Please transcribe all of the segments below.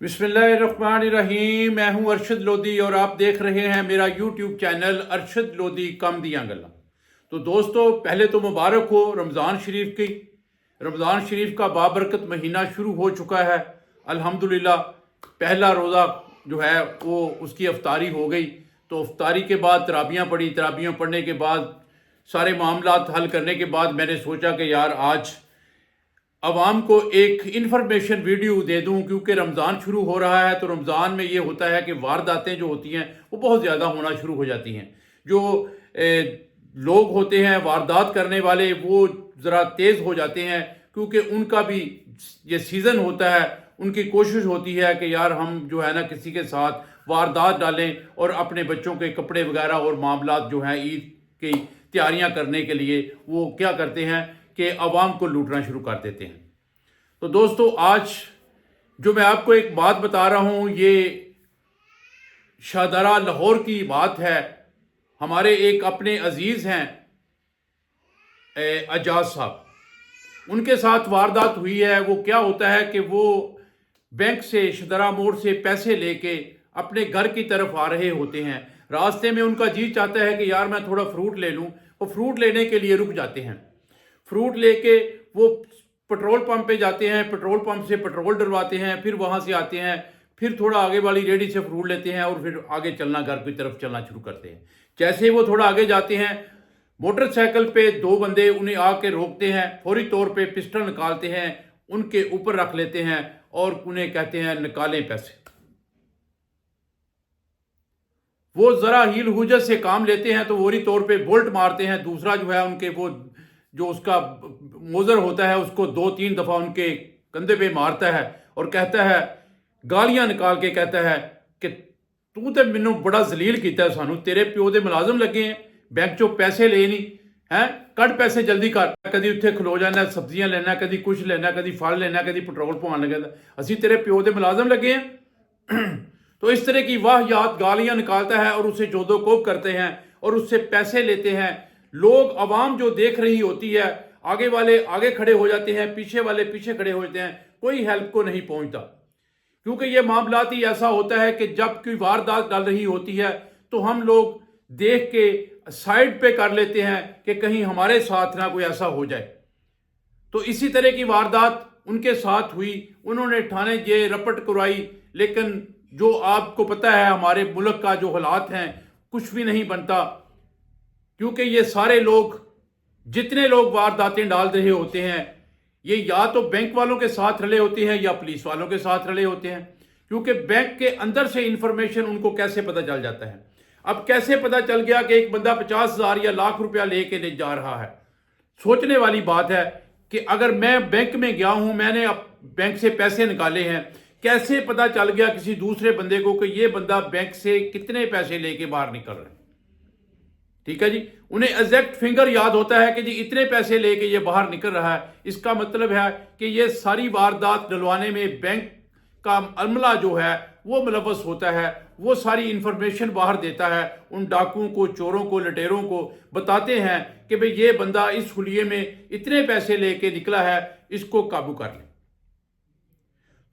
बिस्मिल्लाहिर्रहमानिर्रहीम। मैं हूं अरशद लोधी और आप देख रहे हैं मेरा यूट्यूब चैनल अरशद लोधी कम दियां गल्लां। तो दोस्तों, पहले तो मुबारक हो रमज़ान शरीफ की। रमज़ान शरीफ का बाबरकत महीना शुरू हो चुका है अल्हम्दुलिल्लाह। पहला रोज़ा जो है वो उसकी अफ्तारी हो गई। तो अफ्तारी के बाद तराबियाँ पढ़ी, तराबियाँ पढ़ने के बाद सारे मामलात हल करने के बाद मैंने सोचा कि यार आज अवाम को एक इन्फॉर्मेशन वीडियो दे दूं, क्योंकि रमज़ान शुरू हो रहा है। तो रमज़ान में ये होता है कि वारदातें जो होती हैं वो बहुत ज़्यादा होना शुरू हो जाती हैं। जो लोग होते हैं वारदात करने वाले, वो ज़रा तेज़ हो जाते हैं, क्योंकि उनका भी ये सीज़न होता है। उनकी कोशिश होती है कि यार हम जो है ना किसी के साथ वारदात डालें और अपने बच्चों के कपड़े वगैरह और मामलात जो हैं ईद की तैयारियां करने के लिए वो क्या करते हैं कि अवाम को लूटना शुरू कर देते हैं। तो दोस्तों, आज जो मैं आपको एक बात बता रहा हूँ, ये शाहदरा लाहौर की बात है। हमारे एक अपने अजीज़ हैं एजाज साहब, उनके साथ वारदात हुई है। वो क्या होता है कि वो बैंक से शाहदरा मोड़ से पैसे लेके अपने घर की तरफ आ रहे होते हैं। रास्ते में उनका जी चाहता है कि यार मैं थोड़ा फ्रूट ले लूँ। वो फ्रूट लेने के लिए रुक जाते हैं। फ्रूट लेके वो पेट्रोल पंप पे जाते हैं, पेट्रोल पंप से पेट्रोल डलवाते हैं, फिर वहाँ से आते हैं, फिर थोड़ा आगे वाली रेडी से फ्रूट लेते हैं और फिर आगे चलना, घर की तरफ चलना शुरू करते हैं। जैसे वो थोड़ा आगे जाते हैं, मोटरसाइकिल पे दो बंदे उन्हें आके रोकते हैं। फौरी तौर पे पिस्टल निकालते हैं, उनके ऊपर रख लेते हैं और उन्हें कहते हैं निकालें पैसे। वो ज़रा हील हुज्जत से काम लेते हैं तो फौरी तौर पे बोल्ट मारते हैं। दूसरा जो है उनके वो जो उसका मोज़र होता है उसको 2-3 दफ़ा उनके कंधे पे मारता है और कहता है, गालियां निकाल के कहता है कि तू तो मैनू बड़ा जलील किया, सानू तेरे प्यो दे मुलाजम लगे हैं, बैंक चो पैसे ले नहीं हैं, कट पैसे जल्दी कर। कभी उत्थे खलो जाना, सब्जियां लेना, कभी कुछ लेना, कभी फल लेना, कभी पेट्रोल पवान लगे, असी तेरे प्यो दे मुलाजम लगे हैं। तो इस तरह की वाहियात गालियां निकालता है और उसे जोदो कोब करते हैं और उससे पैसे लेते हैं। लोग अवाम जो देख रही होती है, आगे वाले आगे खड़े हो जाते हैं, पीछे वाले पीछे खड़े हो जाते हैं, कोई हेल्प को नहीं पहुंचता। क्योंकि ये मामलात ही ऐसा होता है कि जब कोई वारदात डाल रही होती है तो हम लोग देख के साइड पे कर लेते हैं कि कहीं हमारे साथ ना कोई ऐसा हो जाए। तो इसी तरह की वारदात उनके साथ हुई। उन्होंने थाने ये रपट करवाई, लेकिन जो आपको पता है हमारे मुल्क का जो हालात हैं, कुछ भी नहीं बनता। क्योंकि ये सारे लोग, जितने लोग वारदातें डाल रहे होते हैं, ये या तो बैंक वालों के साथ रले होते हैं या पुलिस वालों के साथ रले होते हैं। क्योंकि बैंक के अंदर से इंफॉर्मेशन उनको कैसे पता चल जाता है। अब कैसे पता चल गया कि एक बंदा 50,000 या लाख रुपया लेके ले जा रहा है। सोचने वाली बात है कि अगर मैं बैंक में गया हूं, मैंने बैंक से पैसे निकाले हैं, कैसे पता चल गया किसी दूसरे बंदे को कि ये बंदा बैंक से कितने पैसे लेके बाहर निकल रहा है। ठीक है जी, उन्हें एग्जैक्ट फिगर याद होता है कि जी इतने पैसे लेके ये बाहर निकल रहा है। इसका मतलब है कि ये सारी वारदात डलवाने में बैंक का अमला जो है वो मुलव्वस होता है। वो सारी इंफॉर्मेशन बाहर देता है, उन डाकुओं को, चोरों को, लटेरों को बताते हैं कि भाई ये बंदा इस हुलिये में इतने पैसे लेके निकला है, इसको काबू कर ले।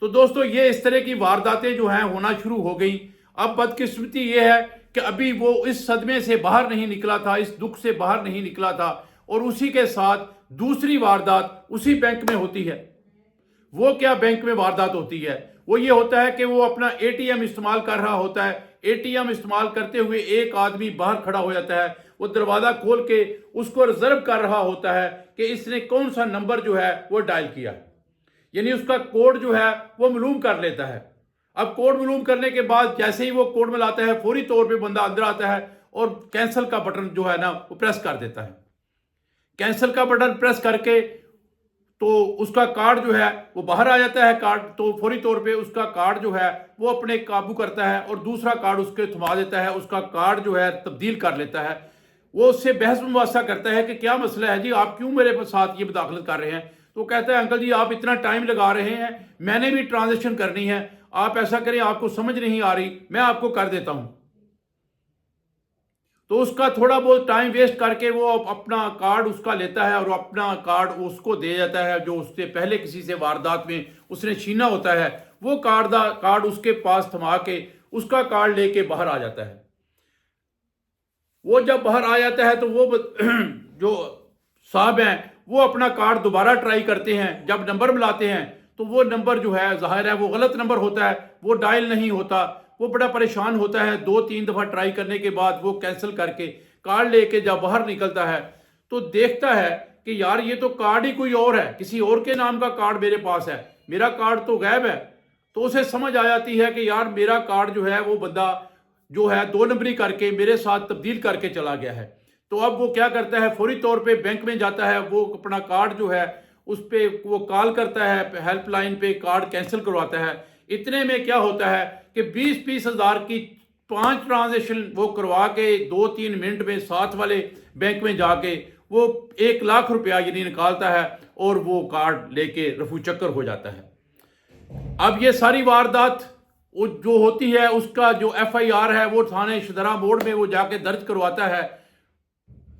तो दोस्तों, ये इस तरह की वारदातें जो हैं होना शुरू हो गई। अब बदकिस्मती ये है कि अभी वो इस सदमे से बाहर नहीं निकला था, इस दुख से बाहर नहीं निकला था, और उसी के साथ दूसरी वारदात उसी बैंक में होती है। वो क्या बैंक में वारदात होती है? वो ये होता है कि वो अपना एटीएम इस्तेमाल कर रहा होता है। एटीएम इस्तेमाल करते हुए एक आदमी बाहर खड़ा हो जाता है। वो दरवाजा खोल के उसको रिजर्व कर रहा होता है कि इसने कौन सा नंबर जो है वो डायल किया, यानी उसका कोड जो है वो मालूम कर लेता है। अब कोड मालूम करने के बाद जैसे ही वो कोड मिलाता है, फौरी तौर पे बंदा अंदर आता है और कैंसिल का बटन जो है ना वो प्रेस कर देता है। कैंसिल का बटन प्रेस करके तो उसका कार्ड जो है वो बाहर आ जाता है। कार्ड तो फौरी तौर पे उसका कार्ड जो है वो अपने काबू करता है और दूसरा कार्ड उसके थमा देता है। उसका कार्ड जो है तब्दील कर लेता है। वो उससे बहस मुबासा करता है कि क्या मसला है जी, आप क्यों मेरे साथ ये मुदाखलत कर रहे हैं? तो कहता है, अंकल जी आप इतना टाइम लगा रहे हैं, मैंने भी ट्रांजेक्शन करनी है, आप ऐसा करें, आपको समझ नहीं आ रही, मैं आपको कर देता हूं। तो उसका थोड़ा बहुत टाइम वेस्ट करके वो अपना कार्ड उसका लेता है और अपना कार्ड उसको दे जाता है जो उससे पहले किसी से वारदात में उसने छीना होता है। وہ कार्ड उसके पास थमा के उसका कार्ड लेके बाहर आ जाता है। वो जब बाहर आ जाता है तो वो जो साहब हैं वो अपना कार्ड दोबारा ट्राई करते हैं। जब नंबर मिलाते हैं तो वो नंबर जो है ज़ाहिर है वो गलत नंबर होता है, वो डायल नहीं होता। वो बड़ा परेशान होता है। 2-3 दफ़ा ट्राई करने के बाद वो कैंसिल करके कार्ड लेके जब बाहर निकलता है तो देखता है कि यार ये तो कार्ड ही कोई और है, किसी और के नाम का कार्ड मेरे पास है, मेरा कार्ड तो गायब है। तो उसे समझ आ जाती है कि यार मेरा कार्ड जो है वो बंदा जो है 2 नंबरी करके मेरे साथ तब्दील करके चला गया है। तो अब वो क्या करता है, फौरी तौर पे बैंक में जाता है, वो अपना कार्ड जो है उस पे वो कॉल करता है, हेल्पलाइन पे कार्ड कैंसिल करवाता है। इतने में क्या होता है कि 20-20 हज़ार की 5 ट्रांजेक्शन वो करवा के 2-3 मिनट में साथ वाले बैंक में जाके वो 1 लाख रुपया यानी निकालता है और वो कार्ड लेके रफू चक्कर हो जाता है। अब ये सारी वारदात जो होती है उसका जो FIR है वो थाने शदरा मोड़ में वो जाके दर्ज करवाता है।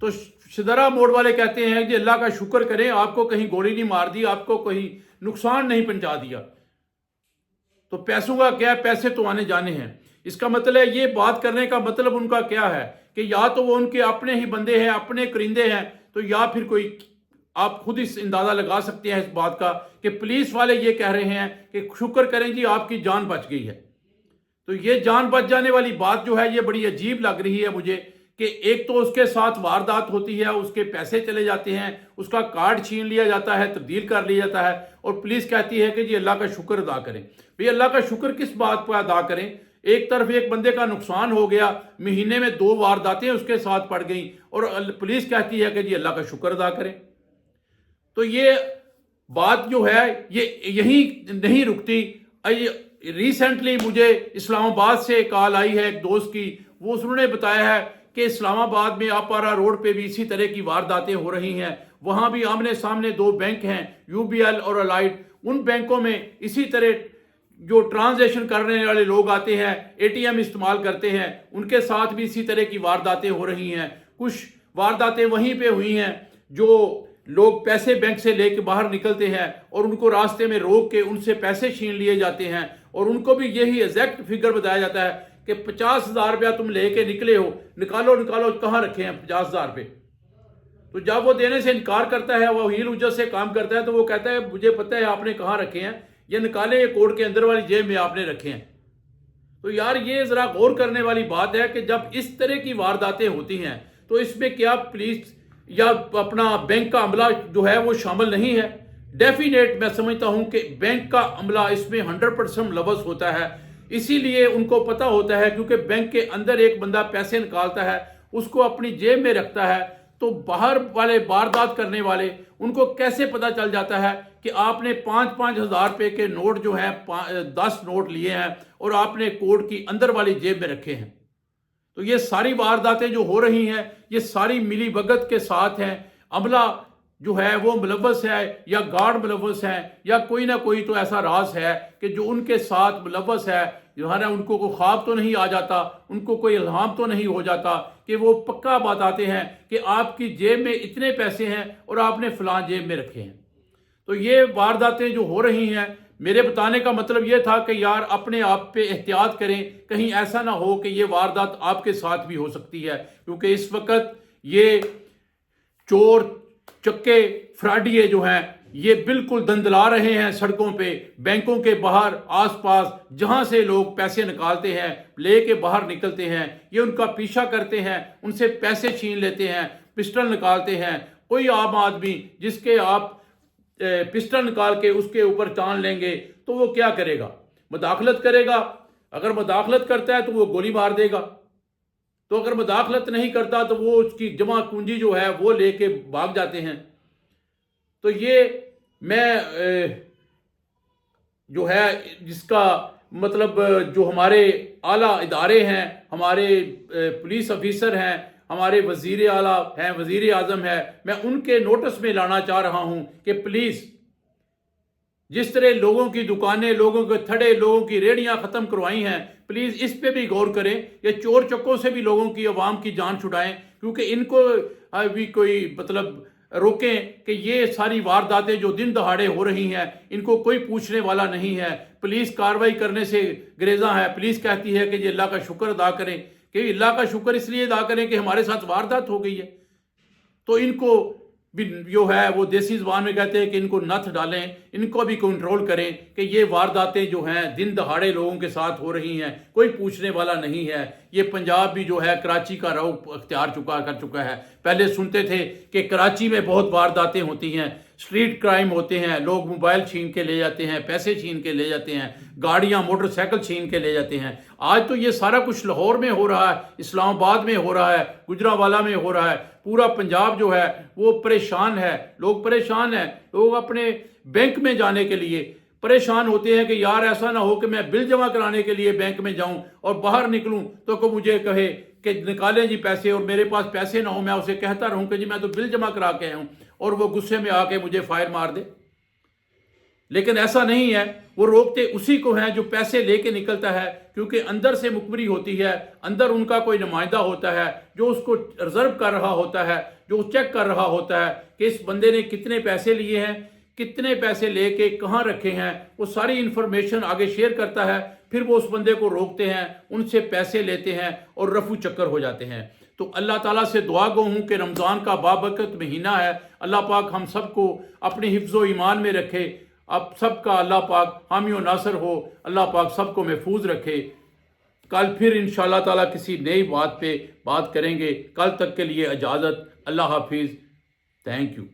तो शदरा मोड़ वाले कहते हैं कि अल्लाह का शुक्र करें आपको कहीं गोली नहीं मार दी, आपको कहीं नुकसान नहीं पहुंचा दिया। तो पैसों का क्या, पैसे तो आने जाने हैं। इसका मतलब है, ये बात करने का मतलब उनका क्या है कि या तो वो उनके अपने ही बंदे हैं, अपने करिंदे हैं, तो या फिर कोई, आप खुद इस अंदाज़ा लगा सकते हैं इस बात का कि पुलिस वाले ये कह रहे हैं कि शुक्र करें जी आपकी जान बच गई है। तो ये जान बच जाने वाली बात जो है ये बड़ी अजीब लग रही है मुझे कि एक तो उसके साथ वारदात होती है, उसके पैसे चले जाते हैं, उसका कार्ड छीन लिया जाता है, तब्दील कर लिया जाता है और पुलिस कहती है कि जी अल्लाह का शुक्र अदा करें। भाई अल्लाह का शुक्र किस बात पर अदा करें? एक तरफ एक बंदे का नुकसान हो गया, महीने में 2 वारदातें उसके साथ पड़ गई और पुलिस कहती है कि जी अल्लाह का शुक्र अदा करें। तो ये बात जो है ये यहीं नहीं रुकती। रिसेंटली मुझे इस्लामाबाद से कॉल आई है एक दोस्त की, वो उन्होंने बताया है कि इस्लामाबाद में आपारा रोड पे भी इसी तरह की वारदातें हो रही हैं। वहाँ भी आमने सामने 2 बैंक हैं, UBL और अलाइट। उन बैंकों में इसी तरह जो ट्रांजैक्शन करने वाले लोग आते हैं, ATM इस्तेमाल करते हैं, उनके साथ भी इसी तरह की वारदातें हो रही हैं। कुछ वारदातें वहीं पे हुई हैं जो लोग पैसे बैंक से लेके बाहर निकलते हैं और उनको रास्ते में रोक के उनसे पैसे छीन लिए जाते हैं और उनको भी यही एग्जैक्ट फिगर बताया जाता है कि 50,000 रुपया तुम लेके निकले हो, निकालो निकालो, कहाँ रखे हैं 50,000 रुपये। तो जब वो देने से इनकार करता है, वो हील हुज्जत से काम करता है, तो वो कहता है मुझे पता है आपने कहाँ रखे हैं, ये निकाले, ये कोर्ट के अंदर वाली जेब में आपने रखे हैं। तो यार ये ज़रा गौर करने वाली बात है कि जब इस तरह की वारदातें होती हैं तो इसमें क्या पुलिस या अपना बैंक का अमला जो है वो शामिल नहीं है? डेफिनेट मैं समझता हूं कि बैंक का अमला इसमें 100% मुलव्वस होता है। इसीलिए उनको पता होता है, क्योंकि बैंक के अंदर एक बंदा पैसे निकालता है, उसको अपनी जेब में रखता है, तो बाहर वाले वारदात करने वाले उनको कैसे पता चल जाता है कि आपने 5-5 हज़ार रुपये के नोट जो है 10 नोट लिए हैं और आपने कोर्ट की अंदर वाली जेब में रखे हैं। तो ये सारी वारदातें जो हो रही हैं ये सारी मिली भगत के साथ हैं। अमला जो है वो मुलव्वस है या गार्ड मुलव्वस है या कोई ना कोई तो ऐसा राज है कि जो उनके साथ मुलव्वस है, जो है ना, उनको कोई ख्वाब तो नहीं आ जाता, उनको कोई इल्हाम तो नहीं हो जाता कि वो पक्का बताते हैं कि आपकी जेब में इतने पैसे हैं और आपने फलां जेब में रखे हैं। तो ये वारदातें जो हो रही हैं, मेरे बताने का मतलब ये था कि यार अपने आप पे एहतियात करें, कहीं ऐसा ना हो कि ये वारदात आपके साथ भी हो सकती है। क्योंकि इस वक्त ये चोर चक्के फ्राडिये जो हैं ये बिल्कुल दंदला रहे हैं सड़कों पे, बैंकों के बाहर आसपास जहां से लोग पैसे निकालते हैं, लेके बाहर निकलते हैं, ये उनका पीछा करते हैं, उनसे पैसे छीन लेते हैं, पिस्टल निकालते हैं। कोई आम आदमी जिसके आप पिस्टल निकाल के उसके ऊपर तान लेंगे तो वो क्या करेगा? मुदाखलत करेगा। अगर मुदाखलत करता है तो वो गोली मार देगा। तो अगर मुदाखलत नहीं करता तो वो उसकी जमा पूंजी जो है वो लेके भाग जाते हैं। तो ये मैं जो है जिसका मतलब जो हमारे आला इदारे हैं, हमारे पुलिस ऑफिसर हैं, हमारे वजीर आला हैं, वजीर आज़म है, मैं उनके नोटिस में लाना चाह रहा हूं कि प्लीज़ जिस तरह लोगों की दुकानें, लोगों के थड़े, लोगों की रेहड़ियां ख़त्म करवाई हैं, प्लीज़ इस पे भी गौर करें। ये चोर चक्कों से भी लोगों की, आवाम की जान छुड़ाएं, क्योंकि इनको भी कोई मतलब रोकें कि ये सारी वारदातें जो दिन दहाड़े हो रही हैं इनको कोई पूछने वाला नहीं है। पुलिस कार्रवाई करने से गुरेज़ां है। पुलिस कहती है कि ये अल्लाह का शुक्र अदा करें, कि अल्लाह का शुक्र इसलिए अदा करें कि हमारे साथ वारदात हो गई है। तो इनको भी जो है वो देसी ज़बान में कहते हैं कि इनको नथ डालें, इनको भी कंट्रोल करें कि ये वारदातें जो हैं दिन दहाड़े लोगों के साथ हो रही हैं, कोई पूछने वाला नहीं है। ये पंजाब भी जो है कराची का रुख अख्तियार कर चुका है। पहले सुनते थे कि कराची में बहुत वारदातें होती हैं, स्ट्रीट क्राइम होते हैं, लोग मोबाइल छीन के ले जाते हैं, पैसे छीन के ले जाते हैं, गाड़ियाँ मोटरसाइकिल छीन के ले जाते हैं। आज तो ये सारा कुछ लाहौर में हो रहा है, इस्लामाबाद में हो रहा है, गुजरांवाला में हो रहा है। पूरा पंजाब जो है वो परेशान है, लोग परेशान हैं। लोग अपने बैंक में जाने के लिए परेशान होते हैं कि यार ऐसा ना हो कि मैं बिल जमा कराने के लिए बैंक में जाऊं और बाहर निकलूं तो को मुझे कहे कि निकालें जी पैसे, और मेरे पास पैसे ना हो, मैं उसे कहता रहूं कि जी मैं तो बिल जमा करा के आया हूं, और वो गुस्से में आके मुझे फायर मार दे। लेकिन ऐसा नहीं है, वो रोकते उसी को हैं जो पैसे लेके निकलता है, क्योंकि अंदर से मुखबरी होती है, अंदर उनका कोई नुमाइंदा होता है जो उसको रिजर्व कर रहा होता है, जो चेक कर रहा होता है कि इस बंदे ने कितने पैसे लिए हैं, कितने पैसे लेके कहाँ रखे हैं। वो सारी इंफॉर्मेशन आगे शेयर करता है, फिर वो उस बंदे को रोकते हैं, उनसे पैसे लेते हैं और रफू चक्कर हो जाते हैं। तो अल्लाह ताला से दुआ गो हूँ कि रमज़ान का बाबरकत महीना है, अल्लाह पाक हम सबको अपने हिफ्ज़ो ईमान में रखे। अब सबका अल्लाह पाक हामी और नासर हो, अल्लाह पाक सबको महफूज रखे। कल फिर इंशाअल्लाह ताला किसी नई बात पे बात करेंगे। कल तक के लिए इजाज़त। अल्लाह हाफिज़। Thank you.